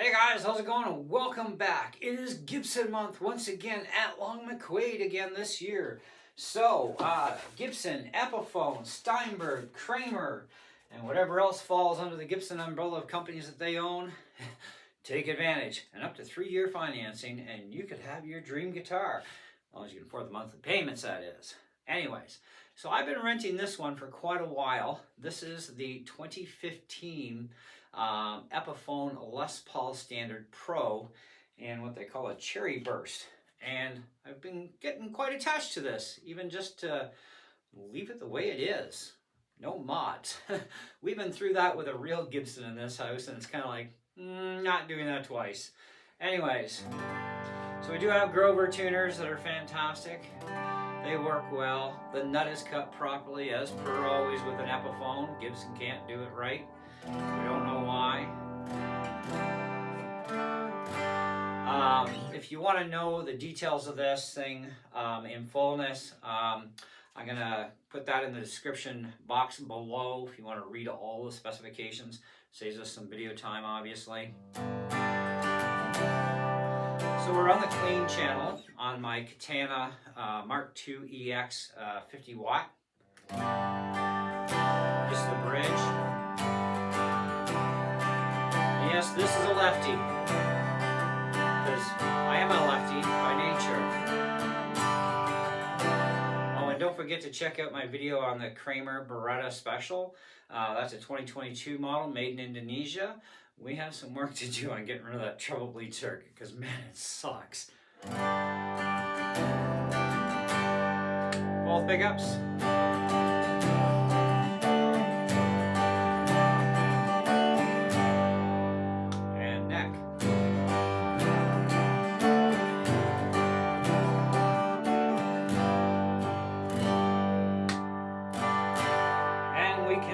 Hey guys, how's it going? And welcome back. It is Gibson month once again at Long McQuaid again this year. So, Gibson, Epiphone, Steinberg, Kramer, and whatever else falls under the Gibson umbrella of companies that they own, take advantage. And up to 3-year financing, and you could have your dream guitar. As long as you can afford the monthly payments, that is. Anyways, so I've been renting this one for quite a while. This is the 2015 Epiphone Lespaul Standard Pro and what they call a Cherry Burst. And I've been getting quite attached to this, even just to leave it the way it is. No mods. We've been through that with a real Gibson in this house, and it's kind of like, not doing that twice. Anyways, so we do have Grover tuners that are fantastic. They work well. The nut is cut properly, as per always with an Epiphone. Gibson can't do it right. We don't know why. If you want to know the details of this thing in fullness, I'm going to put that in the description box below if you want to read all the specifications. Saves us some video time, obviously. So we're on the clean channel on my Katana Mark II EX 50 watt. Just the bridge. Yes, this is a lefty, because I am a lefty by nature. Oh, and don't forget to check out my video on the Kramer Beretta Special. That's a 2022 model made in Indonesia. We have some work to do on getting rid of that treble bleed circuit, because man, it sucks. Both pickups.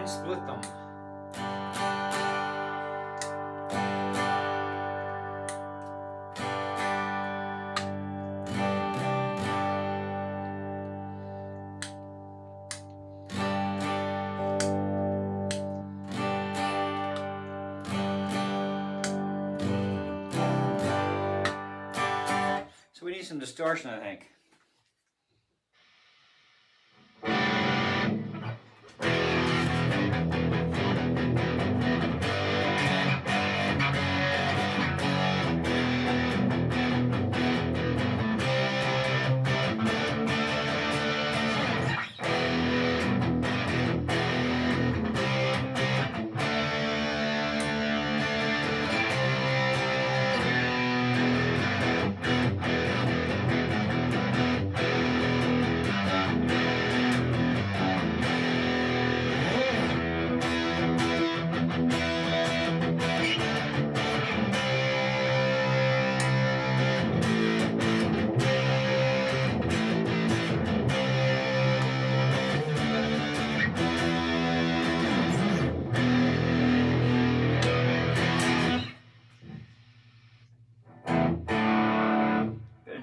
Split them. So we need some distortion, I think.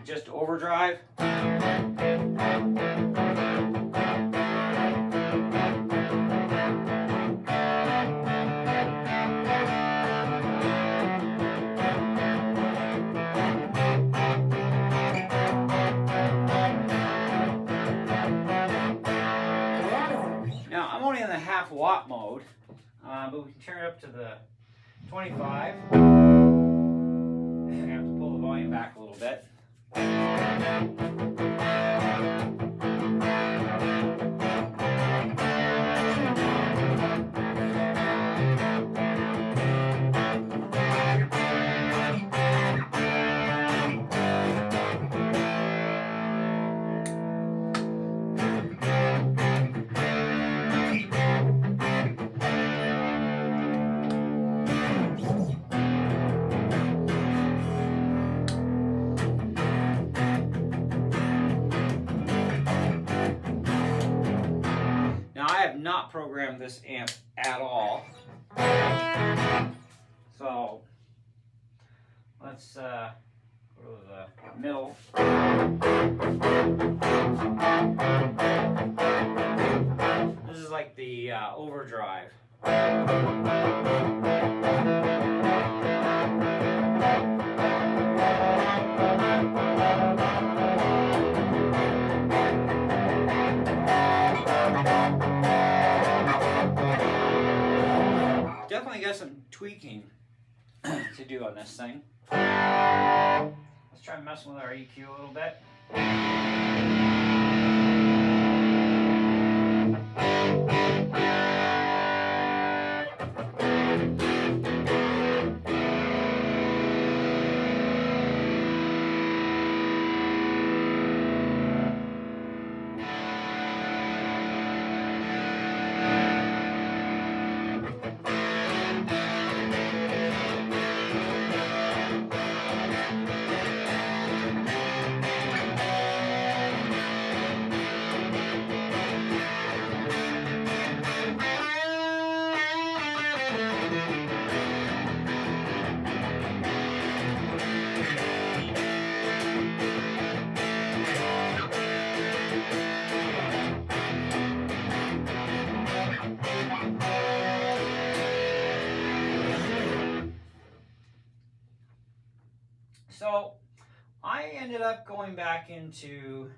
Just overdrive. Now I'm only in the half watt mode, but we can turn it up to the 25. I'm gonna have to pull the volume back a little bit. Not programmed this amp at all, so let's go to the middle. This is like the overdrive. definitely got some tweaking to do on this thing. Let's try messing with our EQ a little bit. So I ended up going back into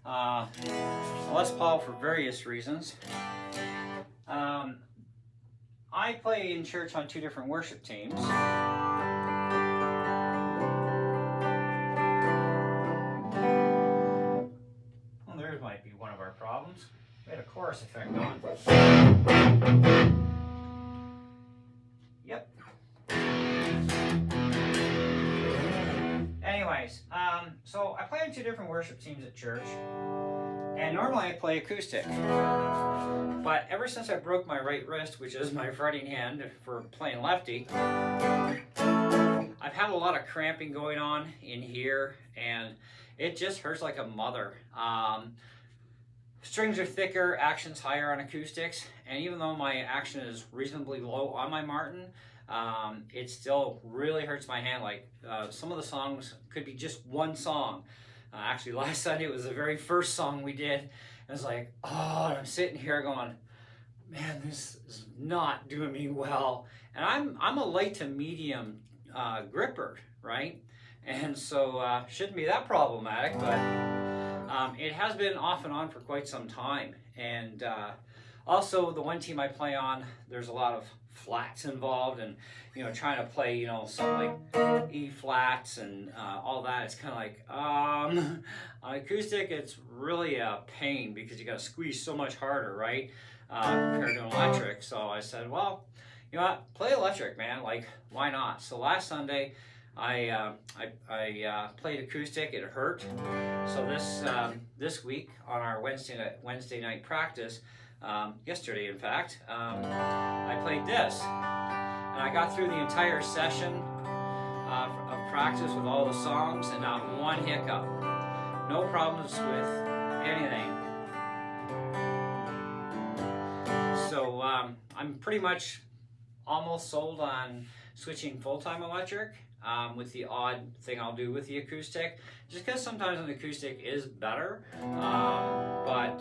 Les Paul for various reasons. I play in church on 2 different worship teams. Well, there might be one of our problems. We had a chorus effect on. Yep. Anyways, so I play in 2 different worship teams at church, and normally I play acoustic. But ever since I broke my right wrist, which is my fretting hand for playing lefty, I've had a lot of cramping going on in here, and it just hurts like a mother. Strings are thicker, action's higher on acoustics, and even though my action is reasonably low on my Martin, it still really hurts my hand. Like some of the songs could be just one song. Actually, last Sunday it was the very first song we did. And it's like, oh, and I'm sitting here going, man, this is not doing me well. And I'm a light to medium gripper, right? And so shouldn't be that problematic, but it has been off and on for quite some time. And also the one team I play on, there's a lot of flats involved, and trying to play something like E flats and all that. It's kind of like on acoustic it's really a pain because you got to squeeze so much harder, right, compared to an electric. So I said, well, you know what, play electric, man, like why not? So last Sunday I played acoustic. It hurt. So this week on our Wednesday night practice, yesterday in fact, I played this, and I got through the entire session of practice with all the songs and not one hiccup. No problems with anything. So I'm pretty much almost sold on switching full-time electric, with the odd thing I'll do with the acoustic, just because sometimes an acoustic is better, but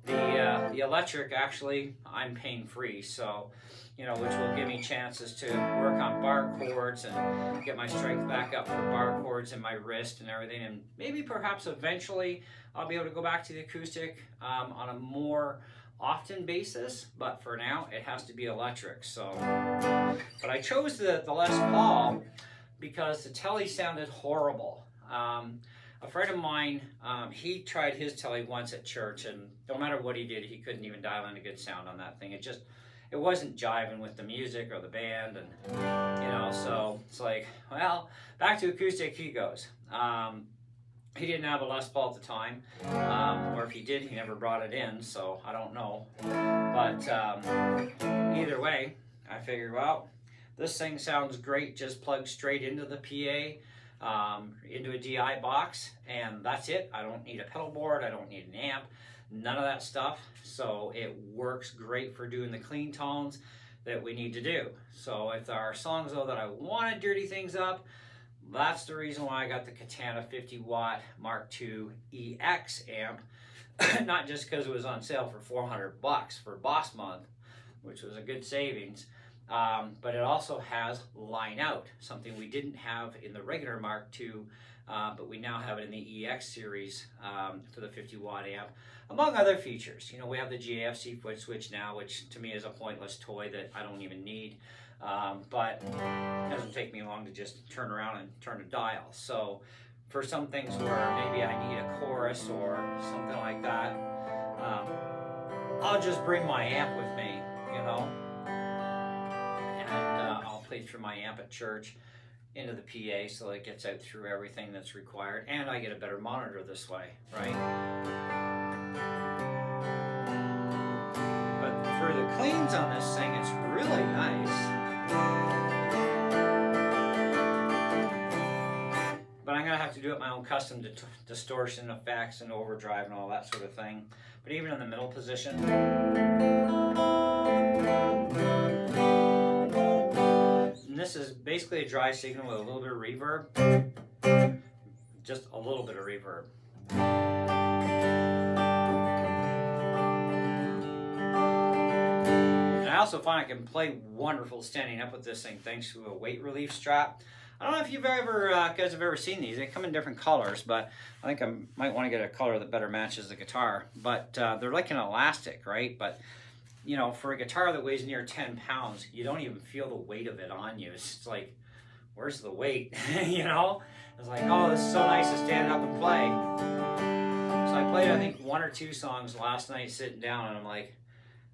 the electric, actually, I'm pain free, so which will give me chances to work on bar chords and get my strength back up for bar chords in my wrist and everything, and maybe perhaps eventually I'll be able to go back to the acoustic on a more often basis, but for now it has to be electric. So, but I chose the Les Paul because the telly sounded horrible. A friend of mine, he tried his telly once at church, and no matter what he did, he couldn't even dial in a good sound on that thing. It wasn't jiving with the music or the band, and so it's like, well, back to acoustic he goes. He didn't have a Les Paul at the time, or if he did, he never brought it in, so I don't know. But either way, I figured, well, this thing sounds great, just plug straight into the PA, into a DI box, and that's it. I don't need a pedal board, I don't need an amp, none of that stuff. So it works great for doing the clean tones that we need to do. So if there are songs though that I want to dirty things up, that's the reason why I got the Katana 50 watt Mark II EX amp. Not just because it was on sale for $400 for Boss Month, which was a good savings, but it also has line out, something we didn't have in the regular Mark II but we now have it in the EX series for the 50 watt amp, among other features. You know, we have the GAFC foot switch now, which to me is a pointless toy that I don't even need, but it doesn't take me long to just turn around and turn a dial. So for some things where maybe I need a chorus or something like that, I'll just bring my amp with me, you know, and I'll play through my amp at church into the PA so it gets out through everything that's required, and I get a better monitor this way, right? But for the cleans on this thing, it's really nice. But I'm gonna have to do it my own custom distortion effects and overdrive and all that sort of thing. But even in the middle position, and this is basically a dry signal with a little bit of reverb, just a little bit of reverb. And I also find I can play wonderful standing up with this thing thanks to a weight relief strap. I don't know if you've ever, guys have ever seen these. They come in different colors, but I think I might want to get a color that better matches the guitar. But they're like an elastic, right? But, you know, for a guitar that weighs near 10 pounds, you don't even feel the weight of it on you. It's like, where's the weight? You know? It's like, oh, this is so nice to stand up and play. So I played, I think, 1 or 2 songs last night sitting down, and I'm like,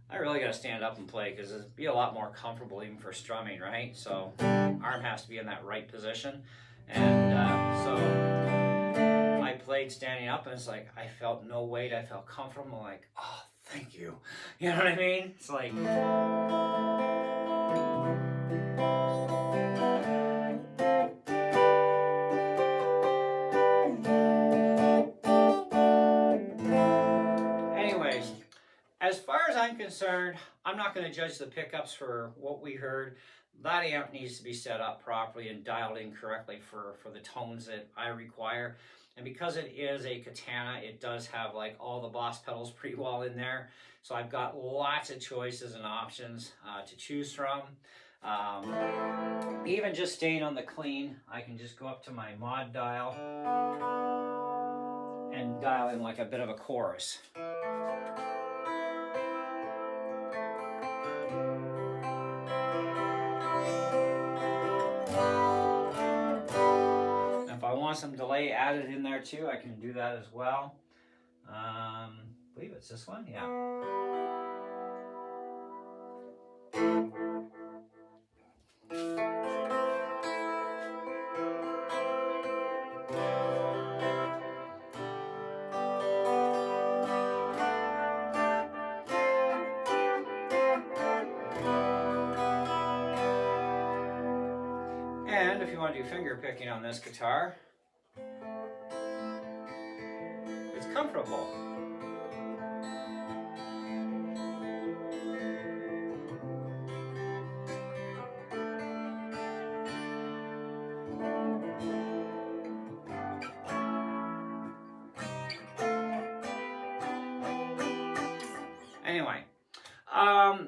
I really got to stand up and play because it'd be a lot more comfortable even for strumming, right? So arm has to be in that right position. And so I played standing up, and it's like I felt no weight. I felt comfortable. I'm like, oh, thank you. You know what I mean? It's like... As far as I'm concerned, I'm not going to judge the pickups for what we heard. That amp needs to be set up properly and dialed in correctly for the tones that I require. And because it is a Katana, it does have like all the Boss pedals pretty well in there. So I've got lots of choices and options to choose from. Even just staying on the clean, I can just go up to my mod dial and dial in like a bit of a chorus. If I want some delay added in there too, I can do that as well. I believe it's this one, yeah. And if you want to do finger picking on this guitar, it's comfortable. Anyway,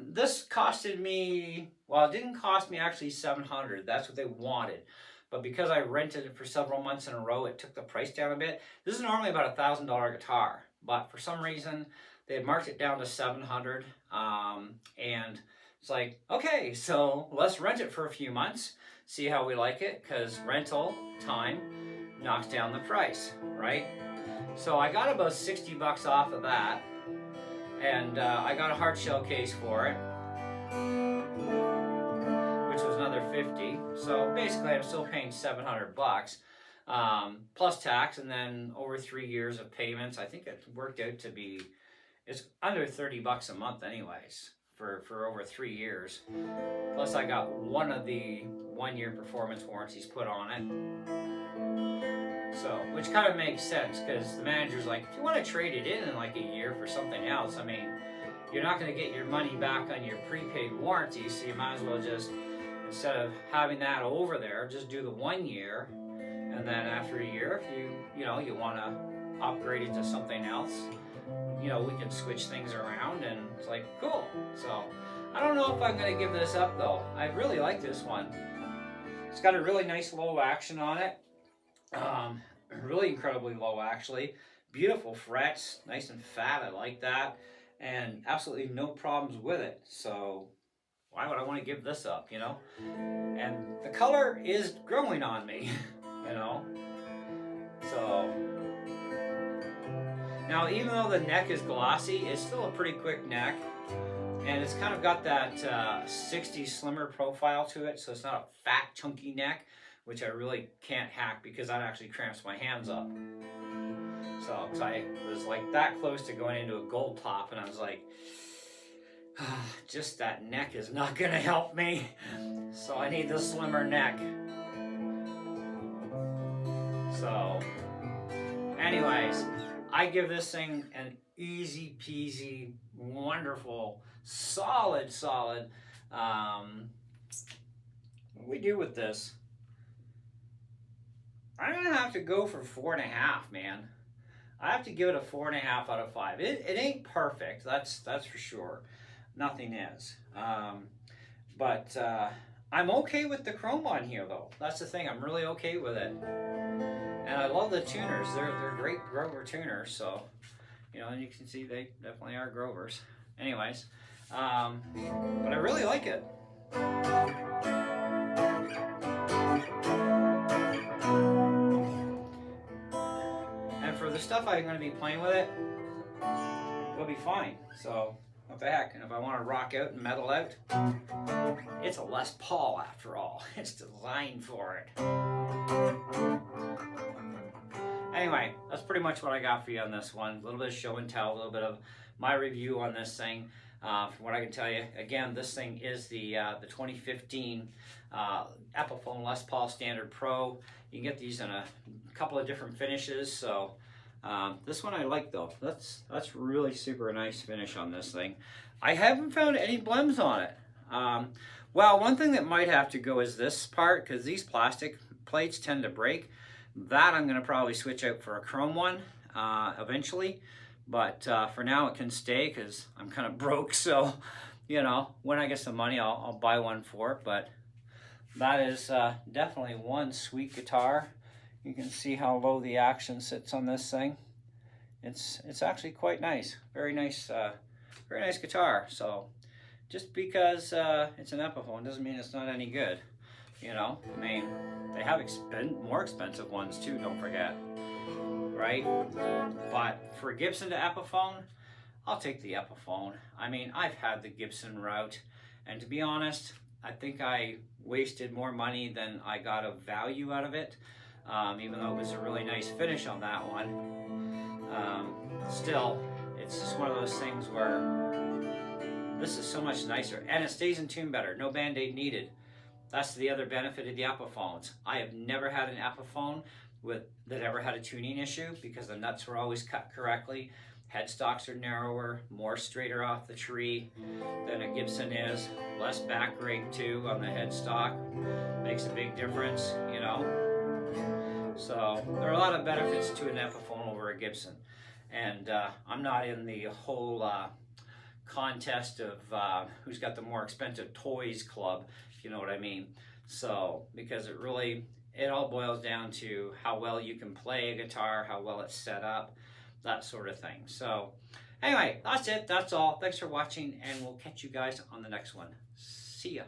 this costed me, well, it didn't cost me actually $700. That's what they wanted. But because I rented it for several months in a row, it took the price down a bit. This is normally about a $1,000 guitar, but for some reason, they had marked it down to $700. And it's like, okay, so let's rent it for a few months, see how we like it, because rental time knocks down the price, right? So I got about 60 bucks off of that. And I got a hard shell case for it, which was another 50. So basically, I'm still paying 700 bucks plus tax, and then over 3 years of payments. I think it worked out to be, it's under 30 bucks a month, anyways, for over 3 years. Plus, I got one of the 1-year performance warranties put on it. So, which kind of makes sense, because the manager's like, if you want to trade it in like a year for something else, I mean, you're not going to get your money back on your prepaid warranty, so you might as well just, instead of having that over there, just do the 1 year, and then after a year, if you want to upgrade it to something else, we can switch things around, and it's like, cool. So, I don't know if I'm going to give this up, though. I really like this one. It's got a really nice low action on it. really incredibly low actually. Beautiful frets, nice and fat, I like that. And absolutely no problems with it. So why would I want to give this up, you know? And the color is growing on me, you know? So, now even though the neck is glossy, it's still a pretty quick neck. And it's kind of got that 60s slimmer profile to it, so it's not a fat, chunky neck, which I really can't hack because that actually cramps my hands up. So, 'cause I was like that close to going into a gold top, and I was like, just that neck is not gonna help me. So I need the slimmer neck. So, anyways, I give this thing an easy peasy, wonderful, solid. What do we do with this? I'm gonna have to go for 4.5, man. I have to give it a 4.5 out of 5. It ain't perfect, that's for sure. Nothing is. But I'm okay with the chrome on here, though. That's the thing. I'm really okay with it. And I love the tuners. They're great Grover tuners. So, you know, and you can see they definitely are Grovers. Anyways, but I really like it. And for the stuff I'm going to be playing with it, it'll be fine. So, what the heck? And if I want to rock out and metal out, it's a Les Paul after all. It's designed for it. Anyway, that's pretty much what I got for you on this one. A little bit of show and tell, a little bit of my review on this thing. From what I can tell you, again, this thing is the 2015 Epiphone Les Paul Standard Pro. You can get these in a couple of different finishes. So this one I like though. That's really super nice finish on this thing. I haven't found any blems on it. Well, one thing that might have to go is this part, because these plastic plates tend to break. That I'm going to probably switch out for a chrome one eventually. But for now it can stay because I'm kind of broke. So, you know, when I get some money, I'll buy one for it. But that is definitely one sweet guitar. You can see how low the action sits on this thing. It's actually quite nice. Very nice guitar. So just because it's an Epiphone doesn't mean it's not any good. You know, I mean, they have more expensive ones too, don't forget. Right? But for Gibson to Epiphone, I'll take the Epiphone. I mean, I've had the Gibson route, and to be honest, I think I wasted more money than I got of value out of it, even though it was a really nice finish on that one. Still, it's just one of those things where this is so much nicer, and it stays in tune better. No Band-Aid needed. That's the other benefit of the Epiphones. I have never had an Epiphone that ever had a tuning issue because the nuts were always cut correctly. Headstocks are narrower, more straighter off the tree than a Gibson is. Less back rake too on the headstock. Makes a big difference, you know. So there are a lot of benefits to an Epiphone over a Gibson. And I'm not in the whole contest of who's got the more expensive toys club, if you know what I mean. So, because it all boils down to how well you can play a guitar, how well it's set up, that sort of thing. So, anyway, that's it. That's all. Thanks for watching, and we'll catch you guys on the next one. See ya.